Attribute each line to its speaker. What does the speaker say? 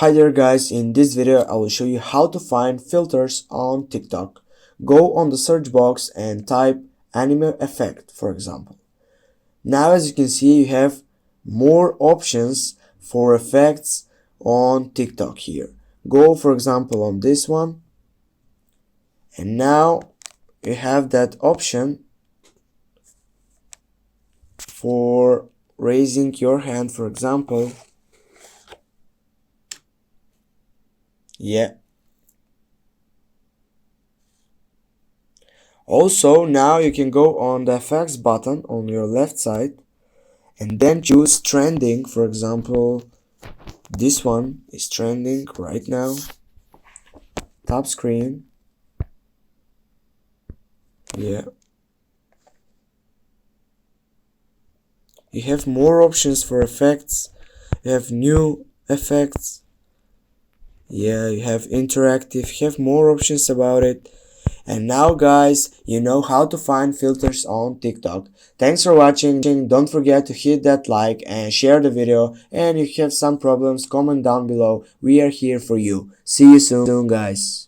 Speaker 1: Hi there guys, in this video I will show you how to find filters on TikTok. Go on the search box and type anime effect, for example. Now as you can see, you have more options for effects on TikTok here. Go for example on this one, and now you have that option for raising your hand, for example. Also, now you can go on the effects button on your left side and then choose trending. For example, this one is trending right now. Top screen. You have more options for effects. You have new effects. You have interactive. You have more options about it. And now guys, you know how to find filters on TikTok. Thanks for watching. Don't forget to hit that like and share the video. And if you have some problems, comment down below. We are here for you. See you soon guys.